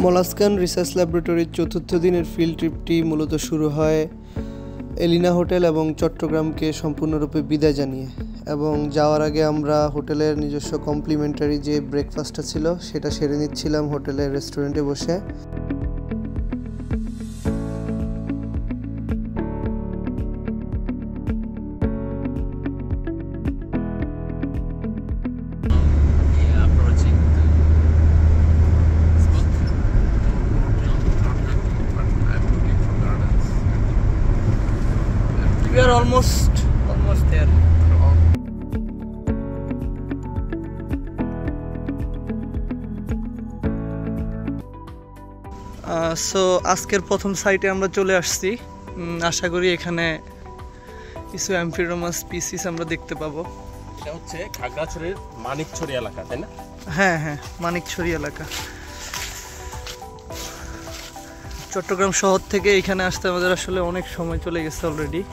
মোলাস্কান research ল্যাবরেটরির চতুর্থ দিনের field ট্রিপটি মূলত শুরু হয় এলিনা হোটেল এবং চট্টগ্রামকে সম্পূর্ণরূপে বিদায় জানিয়ে, এবং যাওয়ার আগে আমরা হোটেলের নিজস্ব কমপ্লিমেন্টারি যে ব্রেকফাস্টটা ছিল সেটা সেরে নিচ্ছিলাম হোটেলের রেস্টুরেন্টে বসে। We are almost there. So আজকের প্রথম সাইটে আমরা চলে আসছি। আশা করি এখানে কিছু অ্যাম্ফিড্রোমাস স্পিসিস আমরা দেখতে পাবো। এটা হচ্ছে খাগড়াছড়ির মানিকছড়ি এলাকা, তাই না? হ্যাঁ, মানিকছড়ি এলাকা। চট্টগ্রাম শহর থেকে এখানে আসতে আমাদের আসলে অনেক সময় চলে গেছে অলরেডি।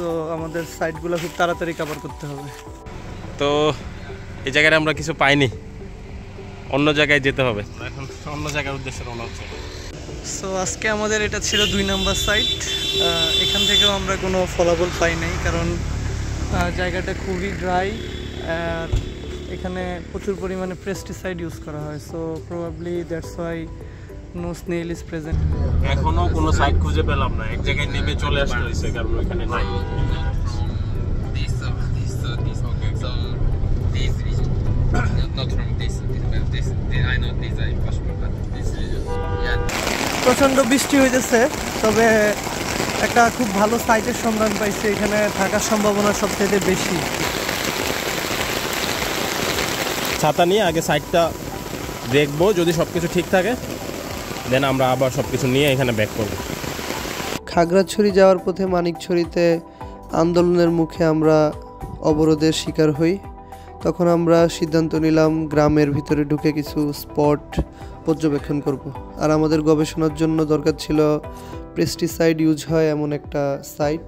তো আমাদের সাইটগুলো খুব তাড়াতাড়ি কভার করতে হবে। তো এই জায়গায় আমরা কিছু পাইনি, অন্য জায়গায় যেতে হবে, এখন অন্য জায়গার উদ্দেশ্যে রওনা হচ্ছে। সো আজকে আমাদের এটা ছিল 2 নম্বর সাইট। এখান থেকেও আমরা কোনো ফলাফল পাই নাই, কারণ জায়গাটা খুবই ড্রাই আর এখানে প্রচুর পরিমাণে পেস্টিসাইড ইউজ করা হয়। So probably that's why no snail is present. এখনো কোনো সাইট খুঁজে পেলাম না, এক জায়গায় নেমে চলে আসতে হয়েছে কারণ ওখানে নাই। প্রচণ্ড বৃষ্টি হইতেছে, তবে একটা খুব ভালো সাইটের সন্ধান পাইছে, এখানে থাকার সম্ভাবনা সবচেয়ে বেশি। ছাতা নিয়ে আগে সাইটটা দেখবো, যদি সব কিছু ঠিক থাকে দেন আমরা আবার সব কিছু নিয়ে এখানে ব্যাক করবো। খাগড়াছড়ি যাওয়ার পথে মানিকছড়িতে আন্দোলনের মুখে আমরা অবরোধের শিকার হই। তখন আমরা সিদ্ধান্ত নিলাম গ্রামের ভিতরে ঢুকে কিছু স্পট পর্যবেক্ষণ করব। আর আমাদের গবেষণার জন্য দরকার ছিল পেস্টিসাইড ইউজ হয় এমন একটা সাইট।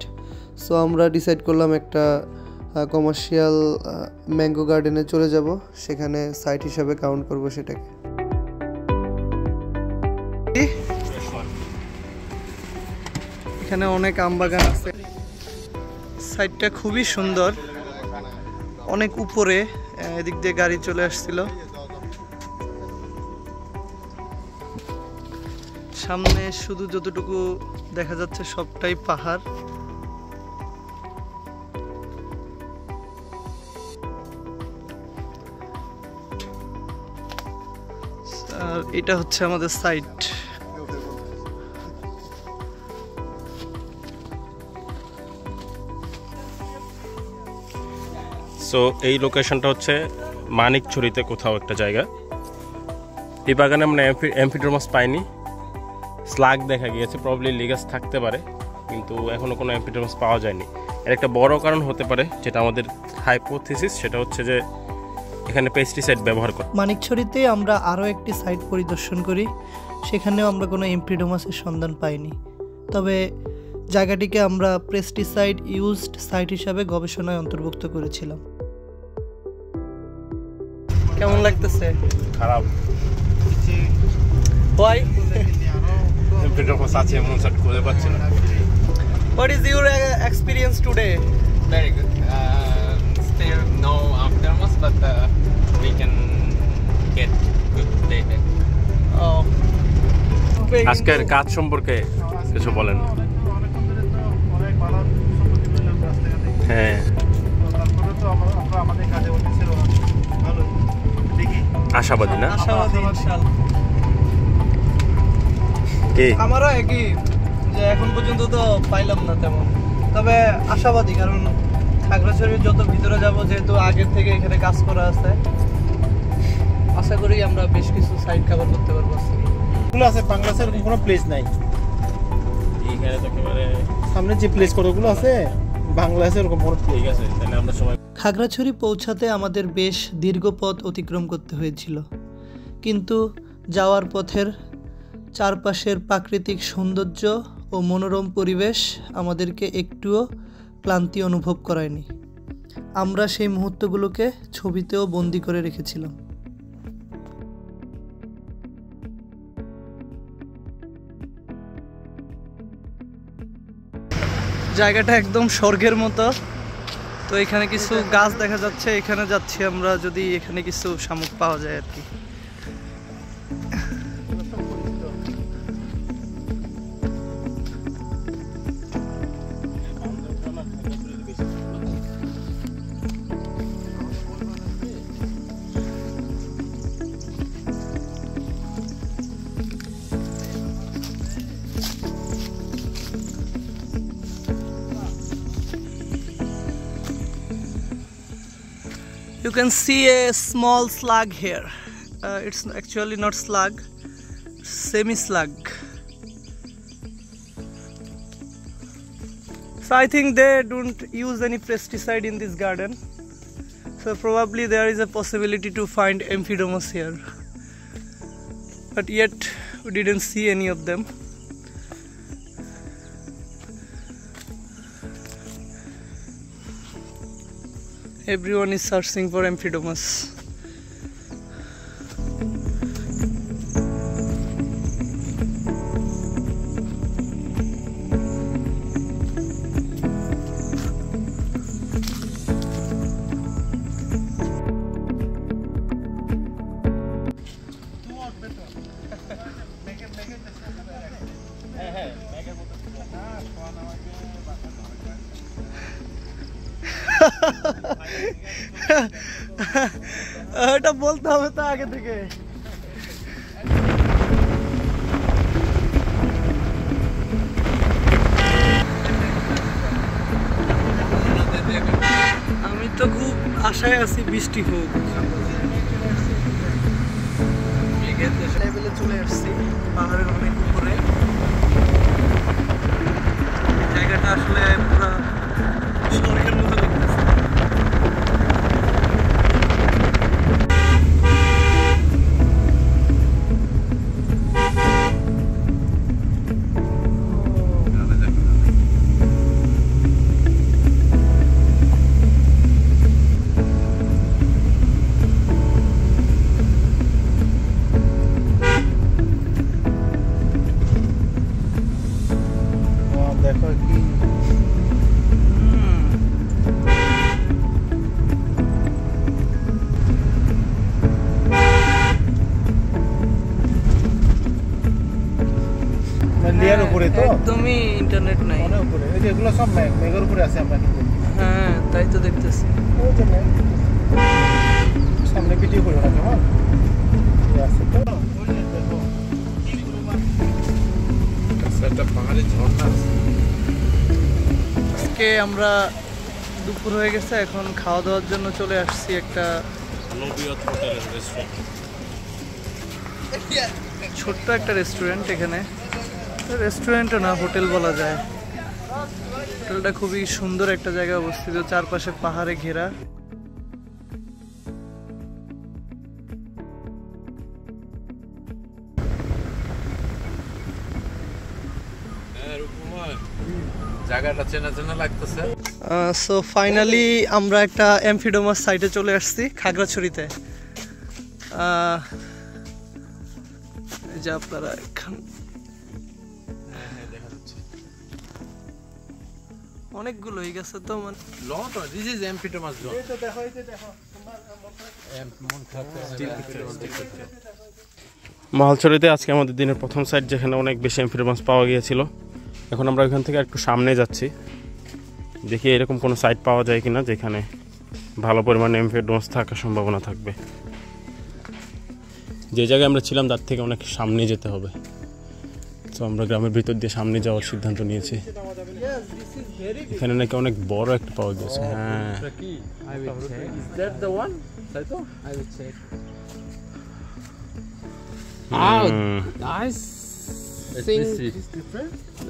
সো আমরা ডিসাইড করলাম একটা কমার্শিয়াল ম্যাঙ্গো গার্ডেনে চলে যাব, সেখানে সাইট হিসাবে কাউন্ট করব সেটাকে। এখানে অনেক আম বাগান আছে। সাইটটা খুবই সুন্দর, অনেক উপরে, এদিক দিয়ে গাড়ি চলে আসছিল। সামনে শুধু যতটুকু দেখা যাচ্ছে সবটাই পাহাড়। আর এটা হচ্ছে আমাদের সাইট। সো এই লোকেশনটা হচ্ছে মানিকছড়িতে কোথাও একটা জায়গা। এই বাগানে আমরা অ্যাম্ফিড্রোমাস পাইনি, স্লাগ দেখা গিয়েছে, প্রবলি লিগাস থাকতে পারে, কিন্তু এখনও কোনো অ্যাম্ফিড্রোমাস পাওয়া যায়নি। এর একটা বড় কারণ হতে পারে, যেটা আমাদের হাইপোথিসিস, সেটা হচ্ছে যে এখানে পেস্টিসাইড ব্যবহার করে। মানিকছড়িতে আমরা আরও একটি সাইট পরিদর্শন করি, সেখানেও আমরা কোনো অ্যাম্ফিড্রোমাসের সন্ধান পাইনি। তবে জায়গাটিকে আমরা পেস্টিসাইড ইউজড সাইট হিসাবে গবেষণায় অন্তর্ভুক্ত করেছিলাম। কেমন লাগতেছে? খারাপ। Why? অ্যাম্ফিড্রোমাস আছে এমন সাইট খুঁজে পাচ্ছি না। What is your experience today? Very good. Still no aftermath, but we can get good data. Oh. আজকের কাজ সম্পর্কে কিছু বলেন। হ্যাঁ, আশাবাদী না? আশাবাদী ইনশাআল্লাহ। আমারও একই, যে এখন পর্যন্ত তো পাইলাম না তেমন, তবে আশাবাদী, কারণ খাগড়াছড়ির যত ভিতরে যাব, যেহেতু আগের থেকে এখানে কাজ করা আছে, আশা করি আমরা বেশ কিছু সাইট কভার করতে পারবো। এগুলো আছে বাংলাদেশের এরকম কোনো প্লেস নাই। এইখানে তো একেবারে সামনে যে প্লেস কতগুলো আছে বাংলাদেশে এরকম কোনো ঠিক আছে, তাহলে আমরা সবাই। খাগড়াছড়ি পৌঁছাতে আমাদের বেশ দীর্ঘ পথ অতিক্রম করতে হয়েছিল, কিন্তু যাওয়ার পথের চারপাশের প্রাকৃতিক সৌন্দর্য ও মনোরম পরিবেশ আমাদেরকে একটুও ক্লান্তি অনুভব করায়নি। আমরা সেই মুহূর্তগুলোকে ছবিতেও বন্দি করে রেখেছিলাম। জায়গাটা একদম স্বর্গের মতো। তো এখানে কিছু গাছ দেখা যাচ্ছে, এখানে যাচ্ছি আমরা, যদি এখানে কিছু শামুক পাওয়া যায় আর কি। You can see a small slug here. It's actually not slug, semi-slug. So I think they don't use any pesticide in this garden. So probably there is a possibility to find Amphidomus here. But yet we didn't see any of them. Everyone is searching for Amphidomus. এটা বলতে হবে তো আগে থেকে। আমি তো খুব আশায় আছি বৃষ্টি হোক। লেভেলে চলে আসছি পাহাড়ের অনেক উপরে। জায়গাটা আসলে পুরো স্বর্গের মতো লাগতেছে। দেখো কি লিয়ার উপরে তো একদমই ইন্টারনেট নাই, অনেক উপরে। এই যে এগুলো সব মেঘের উপরে আছে আমরা কিন্তু। হ্যাঁ তাই তো দেখতেছি। ওই যে সামনে ভিডিও করে না কেমন আছে তো। ওই যে দেখো একটা পাহাড়ি ঝর্ণা আছে। আজকে আমরা দুপুর হয়ে গেছে, এখন খাওয়া দাওয়ার জন্য চলে আসছি একটা ছোট্ট একটা রেস্টুরেন্ট। এখানে রেস্টুরেন্টও না, হোটেল বলা যায়। হোটেলটা খুবই সুন্দর একটা জায়গায় অবস্থিত, চারপাশে পাহাড়ে ঘেরা। জায়গাটা চেনা চেনা লাগতেছে। সো ফাইনালি আমরা একটা অ্যাম্ফিডোমাস সাইটে চলে আসছি খাগড়াছড়িতে। এই যে আপনারা এখান অনেকগুলো হয়ে গেছে তো, মানে লট দিস ইজ অ্যাম্ফিডোমাস লট। এই তো দেখো, এই যে দেখো মহালছড়িতে আজকে আমাদের দিনের প্রথম সাইট, যেখানে অনেক বেশি অ্যাম্ফিডোমাস পাওয়া গিয়েছিল। এখন আমরা ওইখান থেকে একটু সামনে যাচ্ছি, দেখি এরকম কোনো সাইট পাওয়া যায় কিনা যেখানে ভালো পরিমাণে অ্যাম্ফিডোমাস থাকার সম্ভাবনা থাকবে। যে জায়গায় আমরা ছিলাম তার থেকে অনেক সামনে যেতে হবে, তো আমরা গ্রামের ভিতর দিয়ে সামনে যাওয়ার সিদ্ধান্ত নিয়েছি। এখানে নাকি অনেক বড় একটা পাওয়া গেছে। হ্যাঁ,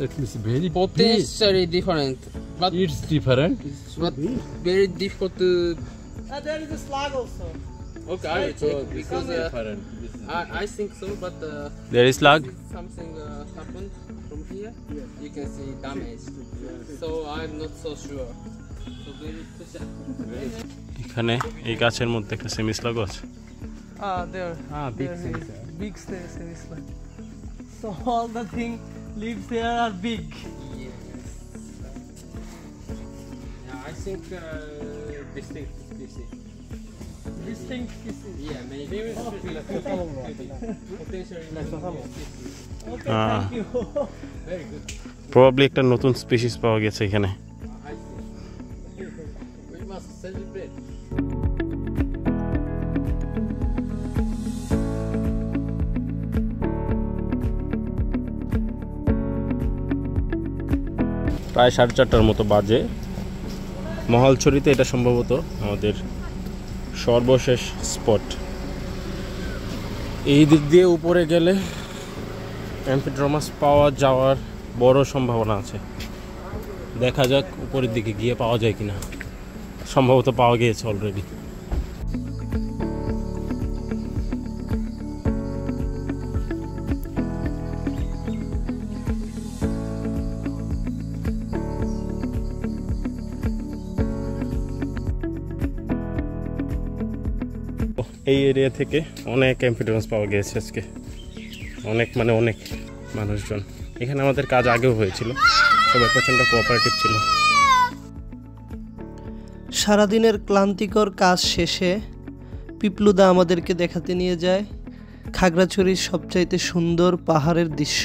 Let me see. Very potentially different, but it's different. but very difficult to. there is a slug also. Okay, I will check because I think so, but there is lag. something happened from here. You can see damage, so I'm not so sure. So very special. এখানে এই গাছের মধ্যে একটা semi slug আছে। There. Big there thing. is big slug. So all the thing leaves here are big. Yes. think distinct species. Distinct species. Yeah, maybe potentially Okay, thank you. very good. Probably একটা নতুন species পাওয়া গেছে এখানে। I see. We must celebrate. প্রায় 4:30টার মতো বাজে। মহালছড়িতে এটা সম্ভবত আমাদের সর্বশেষ স্পট। এই দিক দিয়ে উপরে গেলে অ্যাম্ফিড্রোমাস পাওয়া যাওয়ার বড় সম্ভাবনা আছে। দেখা যাক উপরের দিকে গিয়ে পাওয়া যায় কিনা। সম্ভবত পাওয়া গিয়েছে অলরেডি। এই এরিয়া থেকে অনেক অ্যাম্ফিড্রোমাস পাওয়া গিয়েছে আজকে। অনেক মানে অনেক মানুষজন। এখানে আমাদের কাজ আগেও হয়েছিল, সবাই প্রচণ্ড কোঅপারেটিভ ছিল। সারাদিনের ক্লান্তিকর কাজ শেষে পিপলুদা আমাদেরকে দেখাতে নিয়ে যায় খাগড়াছড়ির সবচাইতে সুন্দর পাহাড়ের দৃশ্য।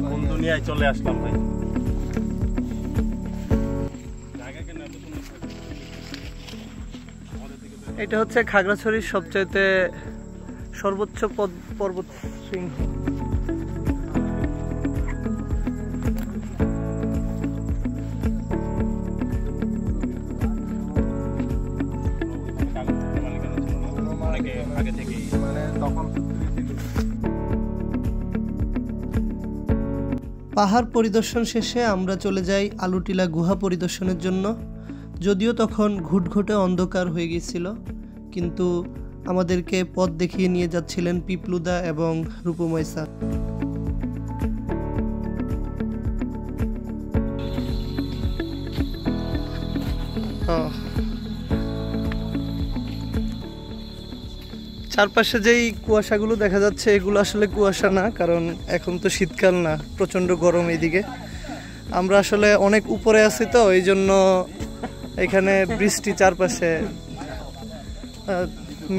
কোন দুনিয়ায় চলে আসলাম ভাই। এটা হচ্ছে খাগড়াছড়ির সবচাইতে সর্বোচ্চ পর্বত শৃঙ্গ। পাহাড় পরিদর্শন শেষে আমরা চলে যাই আলুটিলা গুহা পরিদর্শনের জন্য। যদিও তখন ঘুটঘুটে অন্ধকার হয়ে গিয়েছিল, কিন্তু আমাদেরকে পথ দেখিয়ে নিয়ে যাচ্ছিলেন পিপলুদা এবং রূপময় স্যার। চারপাশে যেই কুয়াশাগুলো দেখা যাচ্ছে এগুলো আসলে কুয়াশা না, কারণ এখন তো শীতকাল না, প্রচণ্ড গরম এইদিকে। আমরা আসলে অনেক উপরে আছি তো এই জন্য এখানে বৃষ্টি চারপাশে,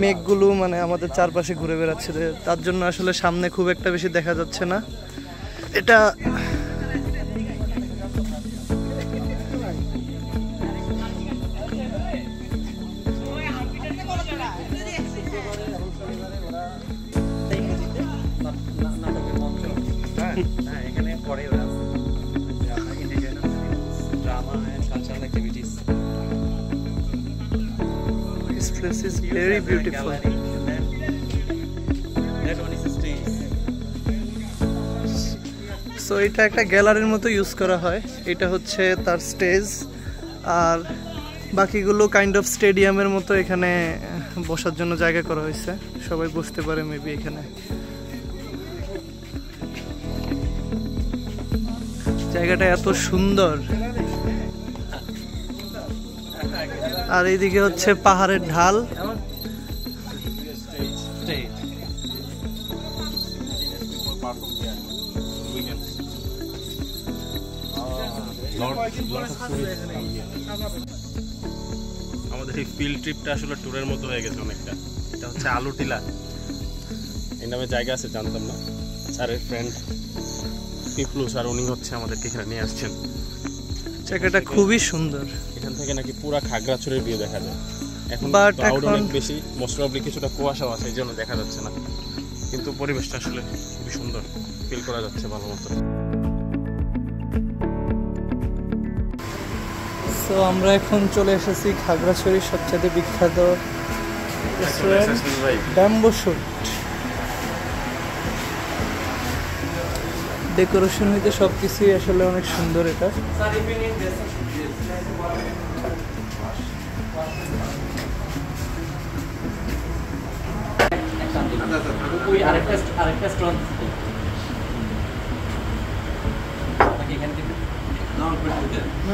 মেঘগুলো মানে আমাদের চারপাশে ঘুরে বেড়াচ্ছে, তার জন্য আসলে সামনে খুব একটা বেশি দেখা যাচ্ছে না। এটা এখানে পরে ওরা drama and cultural activities. this place is very beautiful. That one is a stage. So এটা একটা গ্যালারির মতো ইউজ করা হয়। এটা হচ্ছে তার স্টেজ, আর বাকিগুলো কাইন্ড অফ স্টেডিয়ামের মতো এখানে বসার জন্য জায়গা করা হয়েছে, সবাই বসতে পারে মেবি এখানে। জায়গাটা এত সুন্দর, আর এইদিকে হচ্ছে পাহাড়ের ঢাল। আমাদের এই ফিল্ড ট্রিপটা আসলে ট্যুরের মতো হয়ে গেছে অনেকটা। এটা হচ্ছে আলুটিলা, এই নামে জায়গা আছে জানতাম না। স্যারের ফ্রেন্ড পিপলু স্যার, উনি হচ্ছে আমাদেরকে এখানে নিয়ে আসছেন। জায়গাটা খুবই সুন্দর। এখান থেকে নাকি পুরা খাগড়াছড়ির ভিউ দেখা যায়। এখন But ক্লাউড এখন- অনেক বেশি, মোস্ট প্রবাবলি কিছুটা কুয়াশা আছে, এই জন্য দেখা যাচ্ছে না, কিন্তু পরিবেশটা আসলে খুবই সুন্দর, ফিল করা যাচ্ছে ভালো মতো। তো আমরা এখন চলে এসেছি খাগড়াছড়ির সবচেয়ে বিখ্যাত রেস্টুরেন্ট ব্যাম্বো শুট। ডেকোরেশন হইতে সবকিছুই আসলে অনেক সুন্দর। এটা আরেকটা স্ট্রং এখানে না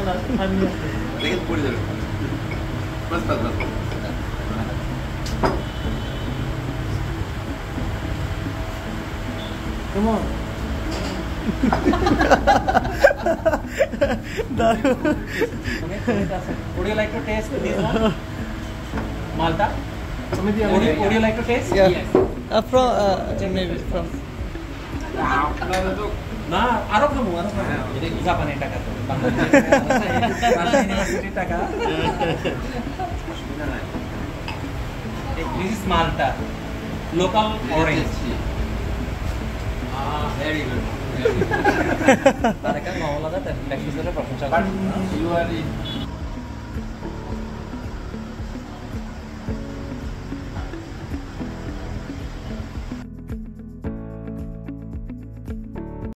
না আমি কেমন Would you like to taste this one? Malta? Would you like to taste? Yeah. Yes. From maybe from না আরো খাবো এটা জাপানের টাকা তো ইউনিভার্সিটির টাকা This is Malta, local orange. Very good. Mereka mau lah kan, next is the professional. You are